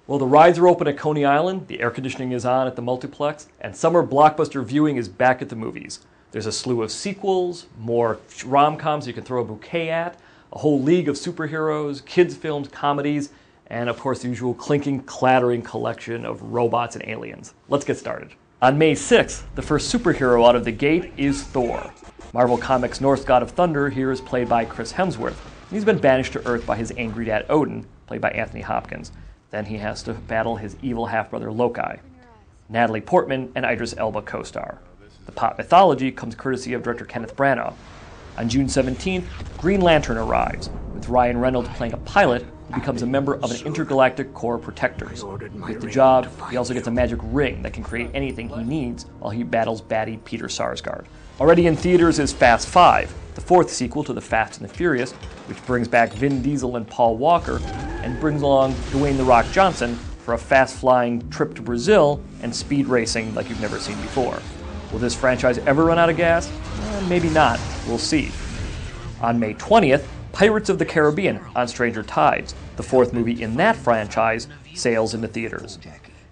Well, the rides are open at Coney Island, the air conditioning is on at the multiplex, and summer blockbuster viewing is back at the movies. There's a slew of sequels, more rom-coms you can throw a bouquet at, a whole league of superheroes, kids' films, comedies, and of course the usual clinking, clattering collection of robots and aliens. Let's get started. On May 6th, the first superhero out of the gate is Thor. Marvel Comics' Norse god of thunder here is played by Chris Hemsworth. He's been banished to Earth by his angry dad Odin, played by Anthony Hopkins. Then he has to battle his evil half-brother Loki. Natalie Portman and Idris Elba co-star. The pop mythology comes courtesy of director Kenneth Branagh. On June 17th, Green Lantern arrives, with Ryan Reynolds playing a pilot who becomes a member of an intergalactic corps of protectors. With the job, he also gets a magic ring that can create anything he needs while he battles baddie Peter Sarsgaard. Already in theaters is Fast 5, the fourth sequel to The Fast and the Furious, which brings back Vin Diesel and Paul Walker, and brings along Dwayne "The Rock" Johnson for a fast-flying trip to Brazil and speed racing like you've never seen before. Will this franchise ever run out of gas? Maybe not. We'll see. On May 20th, Pirates of the Caribbean on Stranger Tides, the fourth movie in that franchise, sails into theaters.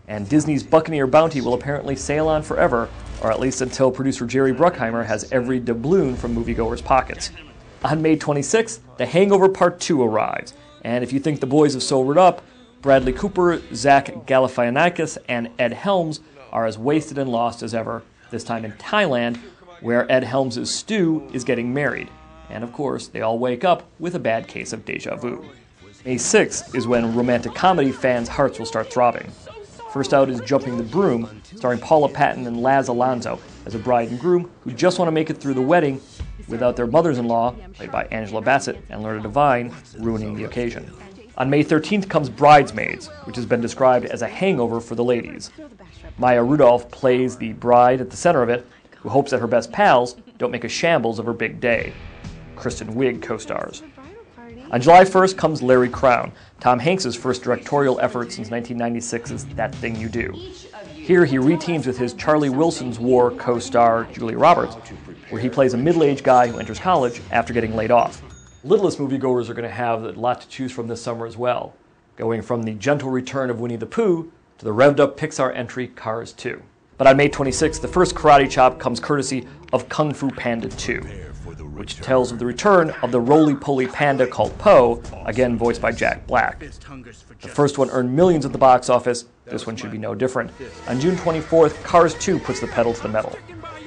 And Disney's Buccaneer Bounty will apparently sail on forever, or at least until producer Jerry Bruckheimer has every doubloon from moviegoers' pockets. On May 26th, The Hangover Part 2 arrives, and if you think the boys have sobered up, Bradley Cooper, Zach Galifianakis, and Ed Helms are as wasted and lost as ever, this time in Thailand, where Ed Helms' Stu is getting married. And of course, they all wake up with a bad case of deja vu. May 6th is when romantic comedy fans' hearts will start throbbing. First out is Jumping the Broom, starring Paula Patton and Laz Alonso as a bride and groom who just want to make it through the wedding without their mothers-in-law, played by Angela Bassett and Lorna Devine, ruining the occasion. On May 13th comes Bridesmaids, which has been described as a hangover for the ladies. Maya Rudolph plays the bride at the center of it, who hopes that her best pals don't make a shambles of her big day. Kristen Wiig co-stars. On July 1st comes Larry Crowne, Tom Hanks' first directorial effort since 1996's That Thing You Do. Here he reteams with his Charlie Wilson's War co-star Julia Roberts, where he plays a middle-aged guy who enters college after getting laid off. Littlest moviegoers are going to have a lot to choose from this summer as well, going from the gentle return of Winnie the Pooh to the revved-up Pixar entry Cars 2. But on May 26th, the first karate chop comes courtesy of Kung Fu Panda 2, which tells of the return of the roly-poly panda called Po, again voiced by Jack Black. The first one earned millions at the box office. This one should be no different. On June 24th, Cars 2 puts the pedal to the metal.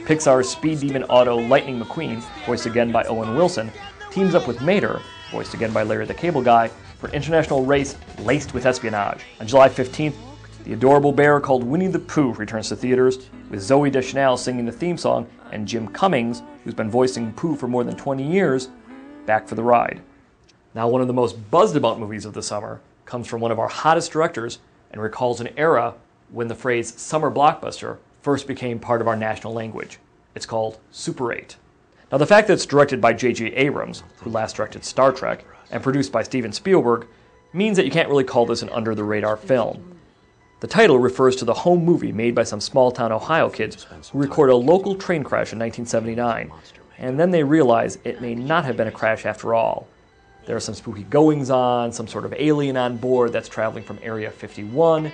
Pixar's Speed Demon Auto Lightning McQueen, voiced again by Owen Wilson, teams up with Mater, voiced again by Larry the Cable Guy, for an international race laced with espionage. On July 15th, the adorable bear called Winnie the Pooh returns to theaters, with Zooey Deschanel singing the theme song and Jim Cummings, who's been voicing Pooh for more than 20 years, back for the ride. Now, one of the most buzzed-about movies of the summer comes from one of our hottest directors and recalls an era when the phrase summer blockbuster first became part of our national language. It's called Super 8. Now, the fact that it's directed by J.J. Abrams, who last directed Star Trek, and produced by Steven Spielberg, means that you can't really call this an under-the-radar film. The title refers to the home movie made by some small-town Ohio kids who record a local train crash in 1979, and then they realize it may not have been a crash after all. There are some spooky goings-on, some sort of alien on board that's traveling from Area 51. And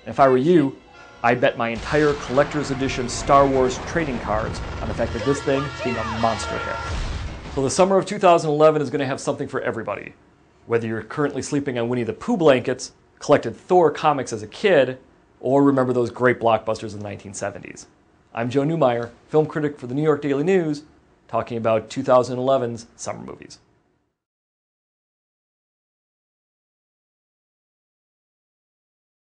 if I were you, I'd bet my entire collector's edition Star Wars trading cards on the fact that this thing is being a monster hit. So the summer of 2011 is going to have something for everybody. Whether you're currently sleeping on Winnie the Pooh blankets, collected Thor comics as a kid, or remember those great blockbusters in the 1970s. I'm Joe Neumeyer, film critic for the New York Daily News, talking about 2011's summer movies.